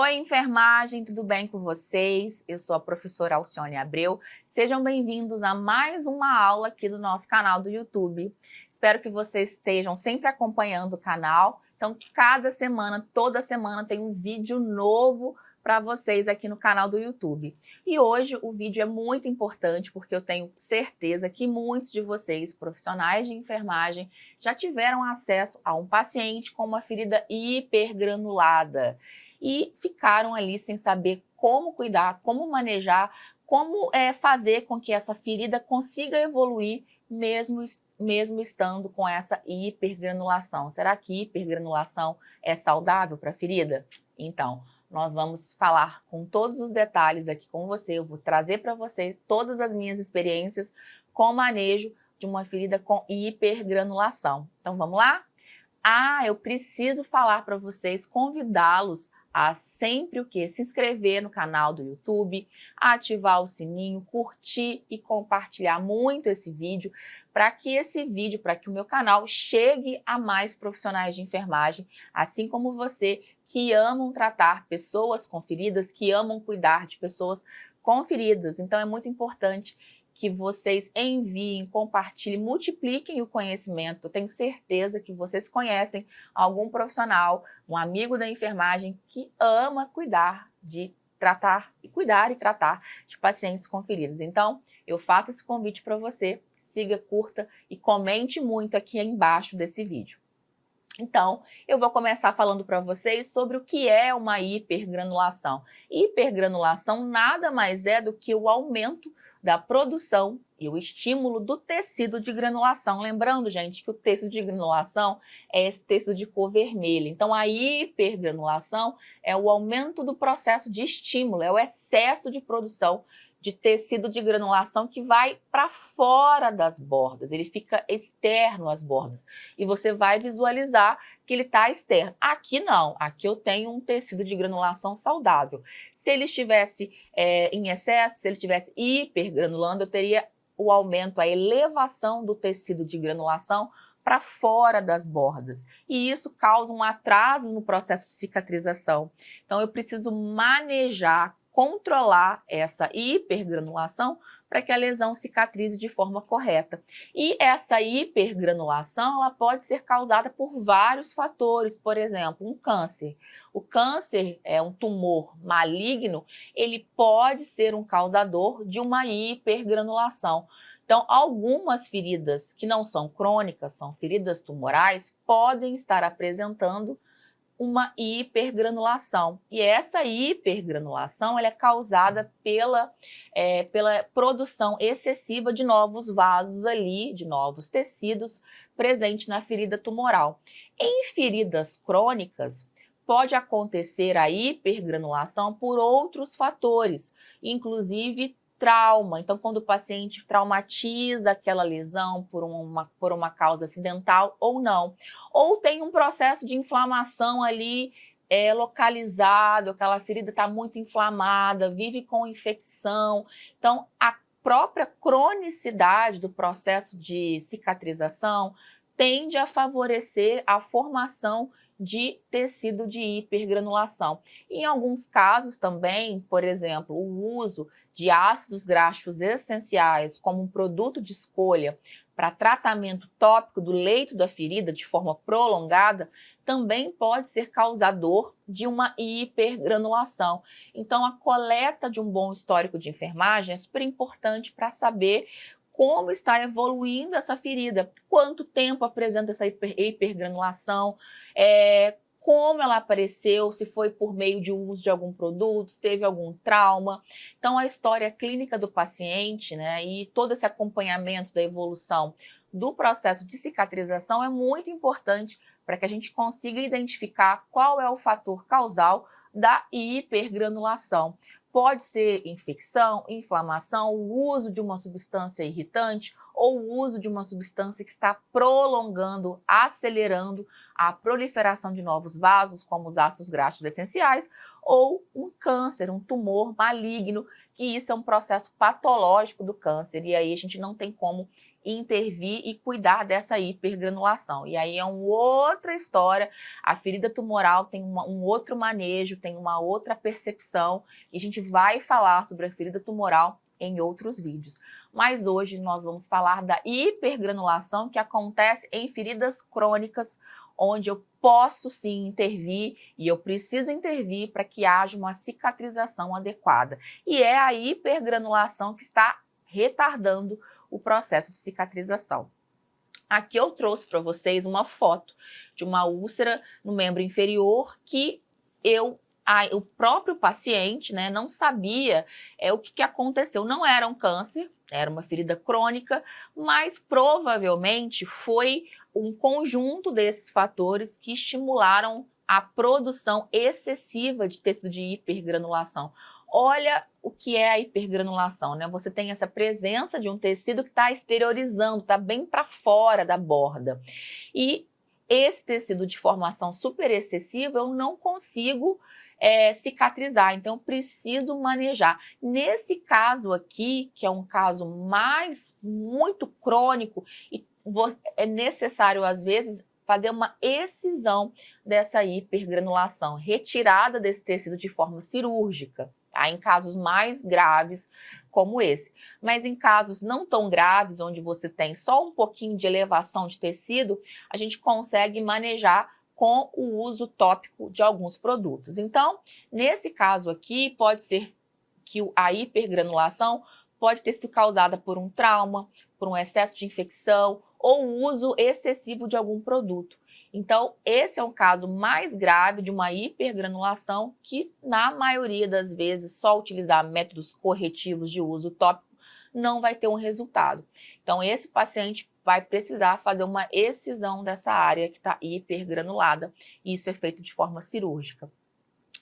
Oi, enfermagem, tudo bem com vocês? Eu sou a professora Alcione Abreu. Sejam bem-vindos a mais uma aula aqui do nosso canal do YouTube. Espero que vocês estejam sempre acompanhando o canal. Então, cada semana, toda semana, tem um vídeo novo para vocês aqui no canal do YouTube. E hoje o vídeo é muito importante porque eu tenho certeza que muitos de vocês, profissionais de enfermagem, já tiveram acesso a um paciente com uma ferida hipergranulada e ficaram ali sem saber como cuidar, como manejar, como fazer com que essa ferida consiga evoluir mesmo estando com essa hipergranulação. Será que hipergranulação é saudável para a ferida? Então, nós vamos falar com todos os detalhes aqui com você. Eu vou trazer para vocês todas as minhas experiências com manejo de uma ferida com hipergranulação. Então, vamos lá? Eu preciso falar para vocês, convidá-los a sempre o quê? Se inscrever no canal do YouTube, ativar o sininho, curtir e compartilhar muito esse vídeo, para que o meu canal chegue a mais profissionais de enfermagem, assim como você que amam tratar pessoas com feridas, que amam cuidar de pessoas com feridas. Então é muito importante que vocês enviem, compartilhem, multipliquem o conhecimento. Eu tenho certeza que vocês conhecem algum profissional, um amigo da enfermagem que ama cuidar e tratar de pacientes com feridas. Então, eu faço esse convite para você, siga, curta e comente muito aqui embaixo desse vídeo. Então, eu vou começar falando para vocês sobre o que é uma hipergranulação. Hipergranulação nada mais é do que o aumento da produção e o estímulo do tecido de granulação. Lembrando, gente, que o tecido de granulação é esse tecido de cor vermelha. Então, a hipergranulação é o aumento do processo de estímulo, é o excesso de produção de tecido de granulação que vai para fora das bordas, ele fica externo às bordas. E você vai visualizar que ele está externo. Aqui não, aqui eu tenho um tecido de granulação saudável. Se ele estivesse em excesso, se ele estivesse hipergranulando, eu teria o aumento, a elevação do tecido de granulação para fora das bordas. E isso causa um atraso no processo de cicatrização. Então eu preciso manejar, controlar essa hipergranulação para que a lesão cicatrize de forma correta. E essa hipergranulação ela pode ser causada por vários fatores, por exemplo, um câncer. O câncer é um tumor maligno, ele pode ser um causador de uma hipergranulação. Então, algumas feridas que não são crônicas, são feridas tumorais, podem estar apresentando uma hipergranulação. E essa hipergranulação ela é causada pela produção excessiva de novos vasos ali, de novos tecidos presentes na ferida tumoral. Em feridas crônicas, pode acontecer a hipergranulação por outros fatores, inclusive trauma. Então, quando o paciente traumatiza aquela lesão por uma causa acidental ou não. Ou tem um processo de inflamação ali localizado, aquela ferida está muito inflamada, vive com infecção. Então, a própria cronicidade do processo de cicatrização tende a favorecer a formação de tecido de hipergranulação. Em alguns casos também, por exemplo, o uso de ácidos graxos essenciais como um produto de escolha para tratamento tópico do leito da ferida de forma prolongada, também pode ser causador de uma hipergranulação. Então, a coleta de um bom histórico de enfermagem é super importante para saber como está evoluindo essa ferida, quanto tempo apresenta essa hipergranulação, como ela apareceu, se foi por meio de uso de algum produto, se teve algum trauma. Então, a história clínica do paciente, né, e todo esse acompanhamento da evolução do processo de cicatrização é muito importante para que a gente consiga identificar qual é o fator causal da hipergranulação. Pode ser infecção, inflamação, o uso de uma substância irritante ou o uso de uma substância que está prolongando, acelerando a proliferação de novos vasos, como os ácidos graxos essenciais, ou um câncer, um tumor maligno, que isso é um processo patológico do câncer, e aí a gente não tem como intervir e cuidar dessa hipergranulação. E aí é uma outra história, a ferida tumoral tem um outro manejo, tem uma outra percepção, e a gente vai falar sobre a ferida tumoral em outros vídeos. Mas hoje nós vamos falar da hipergranulação que acontece em feridas crônicas, onde eu posso sim intervir e eu preciso intervir para que haja uma cicatrização adequada. E é a hipergranulação que está retardando o processo de cicatrização. Aqui eu trouxe para vocês uma foto de uma úlcera no membro inferior que o próprio paciente, né, não sabia o que aconteceu. Não era um câncer, era uma ferida crônica, mas provavelmente foi um conjunto desses fatores que estimularam a produção excessiva de tecido de hipergranulação. Olha o que é a hipergranulação, né? Você tem essa presença de um tecido que está exteriorizando, está bem para fora da borda. E esse tecido de formação super excessiva eu não consigo cicatrizar, então eu preciso manejar. Nesse caso aqui, que é um caso muito crônico, e é necessário às vezes fazer uma excisão dessa hipergranulação, retirada desse tecido de forma cirúrgica, tá? Em casos mais graves como esse. Mas em casos não tão graves, onde você tem só um pouquinho de elevação de tecido, a gente consegue manejar com o uso tópico de alguns produtos. Então, nesse caso aqui, pode ser que a hipergranulação pode ter sido causada por um trauma, por um excesso de infecção ou o uso excessivo de algum produto. Então, esse é um caso mais grave de uma hipergranulação que, na maioria das vezes, só utilizar métodos corretivos de uso tópico não vai ter um resultado. Então, esse paciente vai precisar fazer uma excisão dessa área que está hipergranulada, e isso é feito de forma cirúrgica.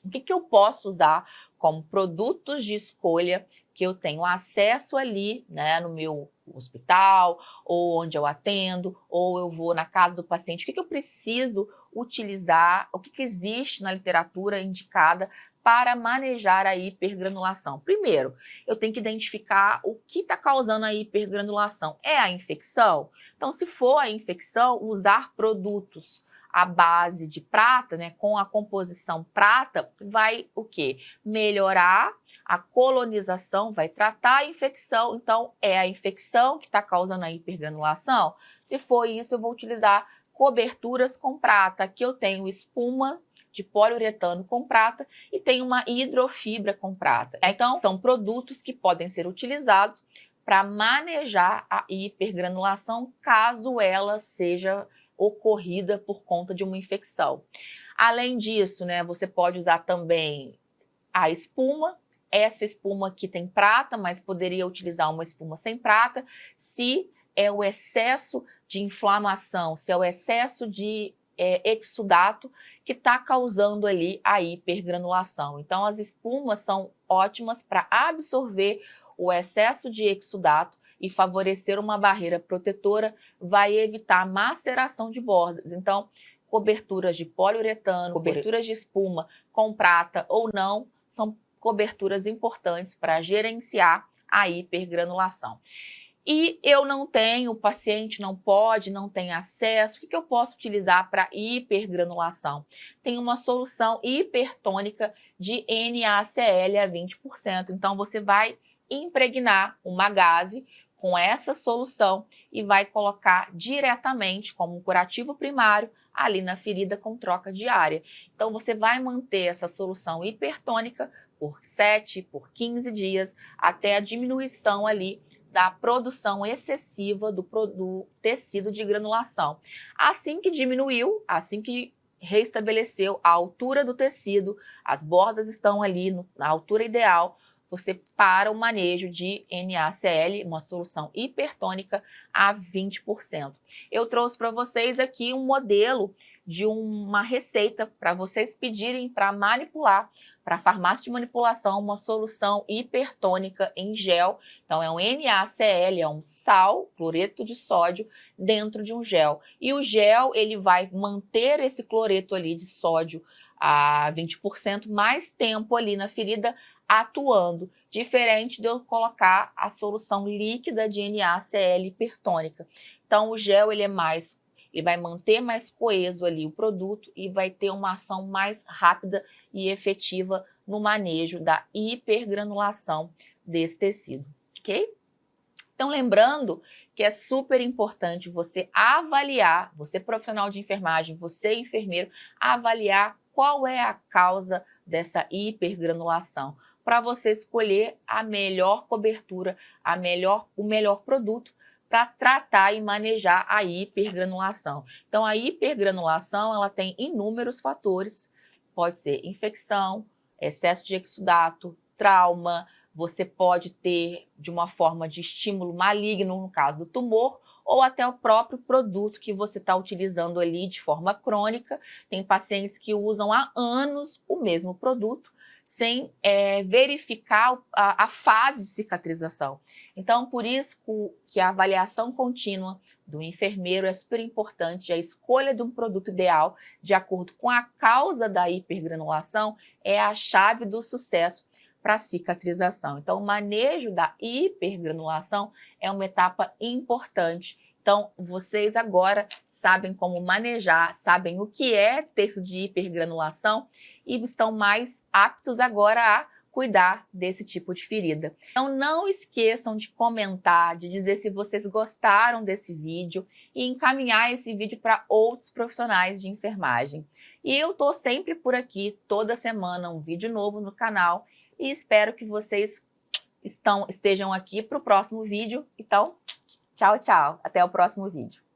O que eu posso usar como produtos de escolha que eu tenho acesso ali, né, no meu hospital, ou onde eu atendo, ou eu vou na casa do paciente? O que eu preciso utilizar, o que existe na literatura indicada para manejar a hipergranulação? Primeiro, eu tenho que identificar o que está causando a hipergranulação. É a infecção? Então, se for a infecção, usar produtos à base de prata, né, com a composição prata, vai o quê? Melhorar a colonização, vai tratar a infecção. Então, é a infecção que está causando a hipergranulação? Se for isso, eu vou utilizar coberturas com prata. Aqui eu tenho espuma de poliuretano com prata e tenho uma hidrofibra com prata. Então, são produtos que podem ser utilizados para manejar a hipergranulação caso ela seja ocorrida por conta de uma infecção. Além disso, né, você pode usar também a espuma. Essa espuma aqui tem prata, mas poderia utilizar uma espuma sem prata se é o excesso de inflamação, se é o excesso de exudato que está causando ali a hipergranulação. Então, as espumas são ótimas para absorver o excesso de exudato e favorecer uma barreira protetora, vai evitar maceração de bordas. Então, coberturas de poliuretano, coberturas de espuma com prata ou não, são coberturas importantes para gerenciar a hipergranulação. E eu não tenho, o paciente não pode, não tem acesso, o que eu posso utilizar para hipergranulação? Tem uma solução hipertônica de NaCl a 20%. Então, você vai impregnar uma gaze com essa solução e vai colocar diretamente como um curativo primário ali na ferida com troca diária. Então, você vai manter essa solução hipertônica por 7, por 15 dias, até a diminuição ali da produção excessiva do tecido de granulação. Assim que diminuiu, assim que restabeleceu a altura do tecido, as bordas estão ali na altura ideal, você para o manejo de NaCl, uma solução hipertônica a 20%. Eu trouxe para vocês aqui um modelo de uma receita para vocês pedirem para manipular, para a farmácia de manipulação, uma solução hipertônica em gel. Então, é um NaCl, é um sal, cloreto de sódio, dentro de um gel. E o gel, ele vai manter esse cloreto ali de sódio a 20% mais tempo ali na ferida, atuando, diferente de eu colocar a solução líquida de NaCl hipertônica. Então o gel ele vai manter mais coeso ali o produto e vai ter uma ação mais rápida e efetiva no manejo da hipergranulação desse tecido, ok? Então lembrando que é super importante você avaliar, você profissional de enfermagem, você enfermeiro, avaliar qual é a causa dessa hipergranulação, para você escolher a melhor cobertura, o melhor produto para tratar e manejar a hipergranulação. Então a hipergranulação ela tem inúmeros fatores, pode ser infecção, excesso de exudato, trauma, você pode ter de uma forma de estímulo maligno, no caso do tumor, ou até o próprio produto que você está utilizando ali de forma crônica. Tem pacientes que usam há anos o mesmo produto, sem verificar a fase de cicatrização. Então, por isso que a avaliação contínua do enfermeiro é super importante, a escolha de um produto ideal de acordo com a causa da hipergranulação é a chave do sucesso para a cicatrização. Então, o manejo da hipergranulação é uma etapa importante. Então, vocês agora sabem como manejar, sabem o que é tecido de hipergranulação e estão mais aptos agora a cuidar desse tipo de ferida. Então, não esqueçam de comentar, de dizer se vocês gostaram desse vídeo e encaminhar esse vídeo para outros profissionais de enfermagem. E eu estou sempre por aqui, toda semana, um vídeo novo no canal e espero que vocês estejam aqui para o próximo vídeo. Então, tchau, tchau. Até o próximo vídeo.